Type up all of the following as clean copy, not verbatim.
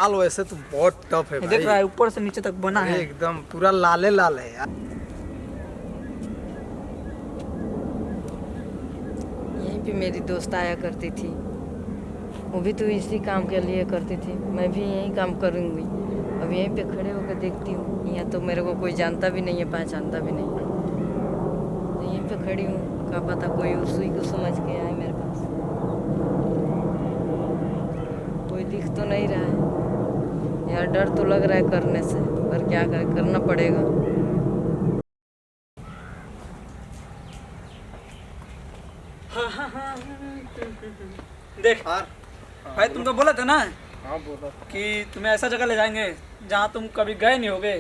माल वैसे तो बहुत टफ है भाई। देख रहा है ऊपर से नीचे तक बना है एकदम पूरा लाले लाल है यार। यहीं पे मेरी दोस्त आया करती थी, वो भी तो इसी काम के लिए करती थी, मैं भी यही काम करूँगी। अब यहीं पे खड़े होकर देखती हूँ, यहाँ तो मेरे को कोई जानता भी नहीं है, पहचानता भी नहीं है, तो यहीं पे खड़ी हूँ, क्या पता कोई उसी को समझ के आए मेरे पास। कोई दिख तो नहीं रहा है यार, डर तो लग रहा है करने से, पर क्या करें, करना पड़ेगा। देख भाई, तुमको बोला था ना हाँ बोला कि तुम्हें ऐसा जगह ले जाएंगे जहाँ तुम कभी गए नहीं होगे।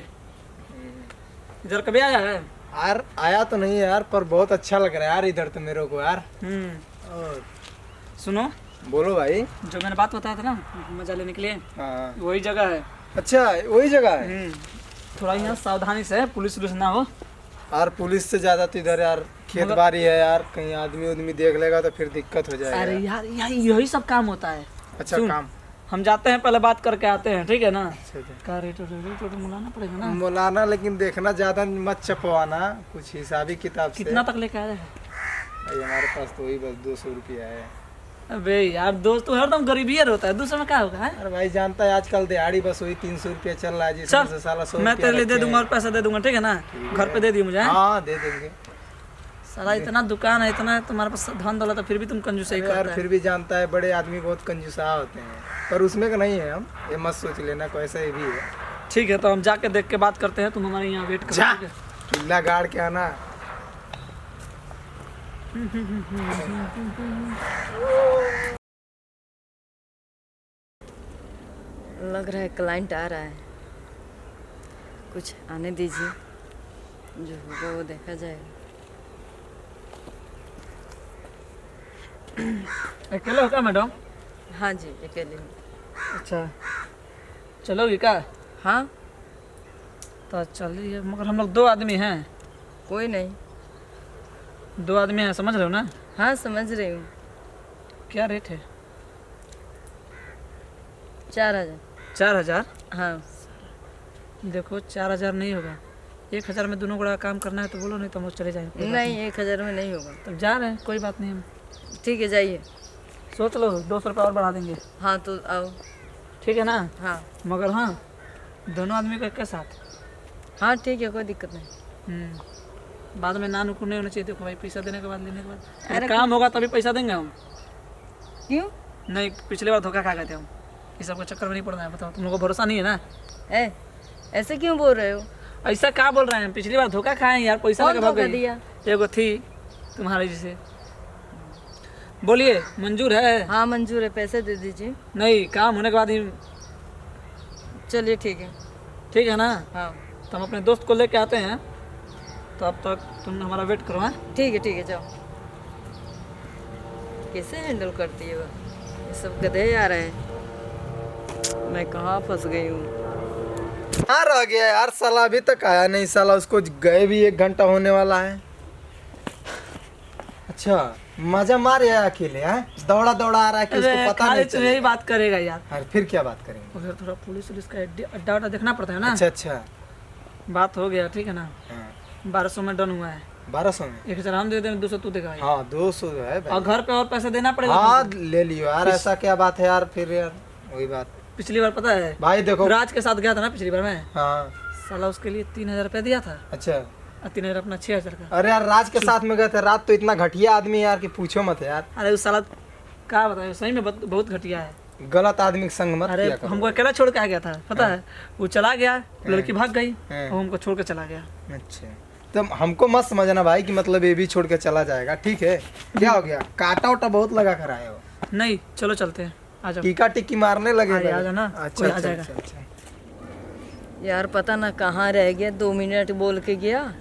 इधर कभी आया है? यार आया तो नहीं है यार, पर बहुत अच्छा लग रहा है यार इधर तो मेरे को यार। और सुनो, बोलो भाई। जो मैंने बात बताया था ना मजा लेने के लिए, हाँ वही जगह है। अच्छा वही जगह है। थोड़ा यहाँ सावधानी से, पुलिस वुलिस ना हो। यार पुलिस से ज्यादा तो इधर यार खेत बाड़ी है यार, कहीं आदमी उदमी देख लेगा तो फिर दिक्कत हो जाएगा। अरे यार यही सब काम होता है। अच्छा सुन, काम। हम जाते हैं, पहले बात करके आते हैं, ठीक है ना? अच्छा। का रेट मिलाना पड़ेगा ना। मौलाना, लेकिन देखना ज्यादा मत छपवाना, कुछ हिसाबी किताब से। कितना तक लेके आया है? भाई हमारे पास तो वही बस 200 रुपया है। अबे यार दोस्त तो हरदम गरीबी होता है, दूसरे में क्या होगा है? अरे भाई जानता है आजकल दिहाड़ी बस वही 300 रुपया चल रहा है, जिसमें से साला 100 मैं तेरे लिए दे दूंगा और पैसा दे दूंगा, ठीक है ना? घर पे दे दियो मुझे। हाँ दे देंगे। साला इतना दुकान है, इतना तुम्हारे पास धन दौलत है, फिर भी तुम कंजूसी यार करता है। फिर भी जानता है बड़े आदमी बहुत कंजूसा होते हैं, पर उसमें का नहीं है हम, ये मत सोच लेना कोई ऐसा ही भी है। ठीक है, तो हम जाके देख के बात करते हैं, तुम हमारे यहाँ वेट करो, जा। ठीक है? किला गाड़ के आना। लग रहा है क्लाइंट आ रहा है, कुछ आने दीजिए, जो होगा वो देखा जाएगा। अकेले हो क्या मैडम? हाँ जी, अकेले हूँ। अच्छा, चलोगी क्या? हाँ, तो चलिए, मगर हम लोग 2 आदमी हैं। कोई नहीं। 2 आदमी हैं, समझ रहे हो ना? हाँ समझ रही हूँ। क्या रेट है? 4000। 4000? हाँ। देखो 4000 नहीं होगा, 1000 में दोनों बड़ा काम करना है तो बोलो, नहीं तो हम लोग चले जाएंगे। नहीं 1000 में नहीं होगा। तब जा रहे हैं, कोई बात नहीं, हम ठीक है जाइए। सोच लो 200 रुपये और बढ़ा देंगे। हाँ तो आओ। ठीक है ना? हाँ मगर हाँ, दोनों आदमी को एक साथ। हाँ ठीक है, कोई दिक्कत नहीं। बाद में ना नुकुर नहीं होना चाहिए। देखो भाई, पैसा देने के बाद, लेने के बाद अरे काम होगा तभी पैसा देंगे हम। क्यों? नहीं, पिछली बार धोखा खा गए थे हम, इस सब का चक्कर में नहीं पड़ना है। बताओ, तुम लोगों को भरोसा नहीं है ना? ऐसे क्यों बोल रहे हो? ऐसा क्या बोल रहे हैं? पिछली बार धोखा खाए यार, पैसा कौन लेके भाग धोखा गई। दिया? एगो थी तुम्हारे जैसे। बोलिए, मंजूर है? हाँ मंजूर है, पैसे दे दीजिए। नहीं, काम होने के बाद ही। चलिए ठीक है। ठीक है ना? हाँ तो हम अपने दोस्त को लेके आते हैं, तो अब तक तुम हमारा वेट करो। हाँ ठीक है जाओ। कैसे हैंडल करती है वो? ये सब गधे आ रहे हैं, मैं कहाँ फंस गई हूँ। हाँ रह गया यार, साला अभी तक आया नहीं, साला उसको गए भी 1 घंटा होने वाला है। अच्छा मजा मार या अकेले है, दौड़ा दौड़ा आ रहा है कि उसको पता नहीं चलेगा। यही बात करेगा यार। अरे फिर क्या बात करेंगे? उधर थोड़ा पुलिस वुलिस का अड्डा वड्डा देखना पड़ता है ना। अच्छा। बात हो गया, ठीक है ना? हाँ 1200 में डन हुआ है। 1200 में? 1000 हम दे देंगे, 200 तू देगा। हाँ 200 है भाई। और घर पे और पैसे देना पड़ेगा। हाँ ले लियो यार, ऐसा क्या बात है यार, फिर यार वही बात। पिछली बार पता है भाई देखो, राज के साथ गया था ना पिछली बार में, हाँ साला उसके लिए 3000 रुपया दिया था, अच्छा। और 3000 अपना 6000 का। अरे यार राज के साथ में गए थे, राज तो इतना घटिया आदमी यार कि पूछो मत यार। अरे उस साला क्या बताए, सही में बहुत घटिया है। गलत आदमी के संग मत अरे किया करो। हमको अकेला छोड़ के आ गया था, पता है? वो चला गया, लड़की भाग गई, हाँ। वो हमको छोड़ के चला गया। अच्छा तो हमको मत समझना भाई कि मतलब ये भी छोड़ के चला जाएगा, ठीक है? क्या हो गया, काटा उटा बहुत लगा कर आए हो? नहीं चलो चलते हैं, आ जाओ। टीका टिक्की मारने लगे? आ जाओ ना, अच्छा कोई आ जाएगा। यार पता ना कहाँ रह गया, 2 मिनट बोल के गया,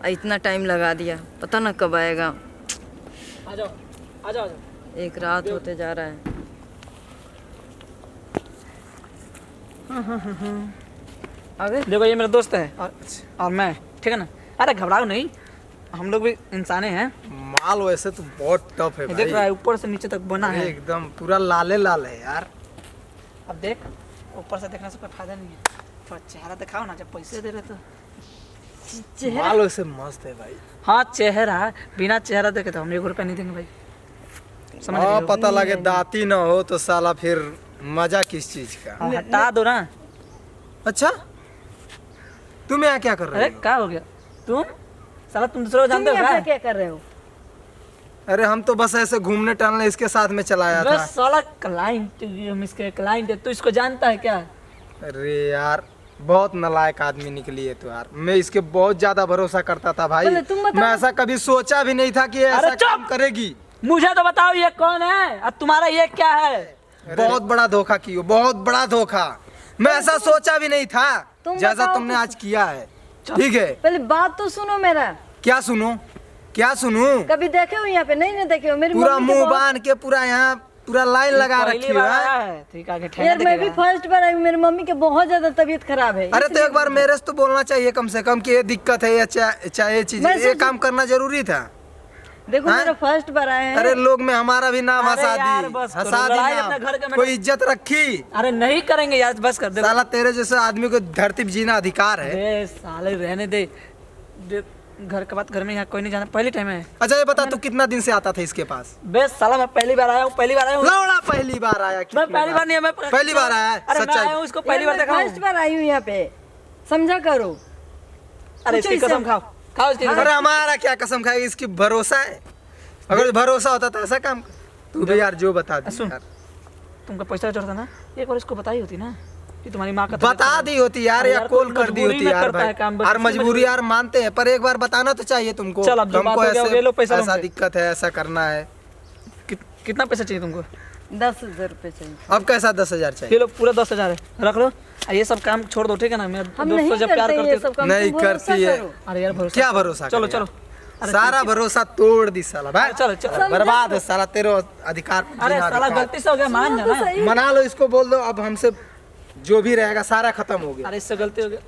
इतना टाइम लगा दिया, पता ना कब आएगा। आ जाओ आ जाओ आ जाओ। एक रात होते जा रहा है। आगे देखो ये मेरा दोस्त है और मैं, ठीक है ना? अरे घबराओ नहीं, हम लोग भी इंसाने हैं। माल वैसे तो बहुत टफ है देख रहा भाई, है ऊपर से नीचे तक बना है। एकदम पूरा लाले लाल है यार। अब देख, ऊपर से देखने से कोई फायदा नहीं है, थोड़ा चेहरा दिखाओ ना, जब पैसे दे रहे तो। चेहरा बाल से मस्त है भाई। हाँ चेहरा, बिना चेहरा देखे तो हम 1 रुपया नहीं देंगे भाई, समझ रहे हाँ हो? पता लगे दाती ना हो तो साला फिर मजा किस चीज का। हाँ, हटा दो ना। अच्छा तुम यहाँ क्या कर अरे रहे हो? क्या हो गया तुम, साला तुम दूसरे को तुम जानते हो यहाँ क्या? पे क्या कर रहे हो? अरे हम तो बस ऐसे घूमने टहलने इसके साथ में चलाया था। बस साला क्लाइंट, हम इसके क्लाइंट है, तू इसको जानता है क्या? अरे यार बहुत नालायक आदमी निकली है तो यार, मैं इसके बहुत ज्यादा भरोसा करता था भाई। बोले, तुम बताओ। मैं ऐसा कभी सोचा भी नहीं था कि ये अरे ऐसा चुप! काम करेगी। मुझे तो बताओ ये कौन है और तुम्हारा ये क्या है? बहुत बड़ा धोखा की हो, बहुत बड़ा धोखा। मैं ऐसा सोचा भी नहीं था तुम जैसा बताओ तुमने तो। आज किया है। ठीक है, पहले बात तो सुनो मेरा। क्या सुनूं क्या सुनूं? कभी देखे हो यहाँ पे? नहीं देखे हो। मेरी पूरा मम्मी के मुंह बहुत- बांध के पूरा यहाँ पूरा लाइन लगा पहली रखी बार है। आया है, ठीक है, ठहरने यार मैं भी देखेगा। फर्स्ट बार आई हूँ। मेरी मम्मी के बहुत ज्यादा तबीयत खराब है। अरे तो एक बार मेरे से तो बोलना चाहिए कम से कम कि ये दिक्कत है या चाहे ये चीज, मैं ये सोच- काम करना जरूरी था। देखो हाँ? मेरा फर्स्ट बार आए हैं। अरे लोग में हमारा भी नाम अरे हंसा यार दी, बस करो, हंसा दी लड़ाई नाम। अपने घर के में- कोई इज्जत रखी? अरे नहीं करेंगे यार, बस कर दे। साला तेरे जैसे आदमी को धरती पे जीना अधिकार है। दे साले रहने दे, घर के बाद घर में यहाँ कोई नहीं जाना, पहली टाइम है। अच्छा ये बता तू कितना दिन से आता था इसके पास? बे साला मैं पहली बार आया हूँ, पहली बार आया हूँ। लौड़ा पहली बार आया? मैं कितनी पहली बार नहीं, मैं पहली बार आया है? अरे मैं सच्चाई? आया हूँ, इसको पहली बार यार, देखा मैं हूँ। फर्स्ट बार आई हूँ यहाँ पे, समझा करो। अरे पूछो इसकी इससे। कसम खाओ, खाओ इसकी कसम। अरे हमारा क्या कसम खाएगी, इसकी भरोसा है। अगर भरोसा होता तो ऐसा काम तू भी यार जो बता दी सुन, यार। तुमका पैसा चढ़ता ना, एक बार इसको बताई होती ना कि तुम्हारी माँ का बता दी होती यार, अरे या यार, कॉल कोई कर दी मजबूरी होती में यार करता भाई। है काम, बस और इसकी मजबूरी मजबूरी- यार मानते हैं, पर एक बार बताना तो चाहिए तुमको। चल, अब जो बात हमको हो गया, ऐसे ये लो पैसा ऐसा हमसे। दिक्कत है, ऐसा करना है। कितना पैसा चाहिए तुमको? 10,000 रुपए चाहिए। अब कैसा 10,000 ये चाहिए? लो पूरा 10,000 है, रख लो। ये सब काम छोड़ दो, ठीक है ना? मेरा हम दोस्त नहीं तो जब प्यार करते करती ये है सब काम। नहीं तुम भरोसा करती है। करो। अरे यार भरोसा, क्या भरोसा चलो करे चलो। यार? सारा भरोसा तोड़ दी साला भाई। चलो चलो। बर्बाद है साला, तेरे अधिकार पे अरे जीना साला अधिकार। गलती से हो गया, मान सुनो तो जाना। सही। मना लो इसको, बोल दो अब हमसे जो भी रहेगा सारा खत्म हो गया। अरे इससे गलती हो गया,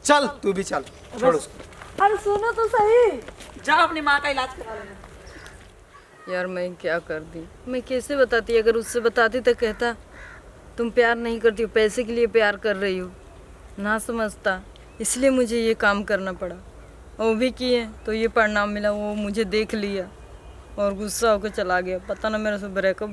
चल तू भी चल, छोड़ उसको। अरे सुनो तो सही। जा अपनी माँ का इलाज करा लेना। यार मैं क्या कर दी, मैं कैसे बताती? अगर उससे बताती तो कहता तुम प्यार नहीं करती हो, पैसे के लिए प्यार कर रही हो, ना समझता। इसलिए मुझे ये काम करना पड़ा। वो भी किए तो ये परिणाम मिला। वो मुझे देख लिया और गुस्सा होकर चला गया। पता ना मेरे से ब्रेकअप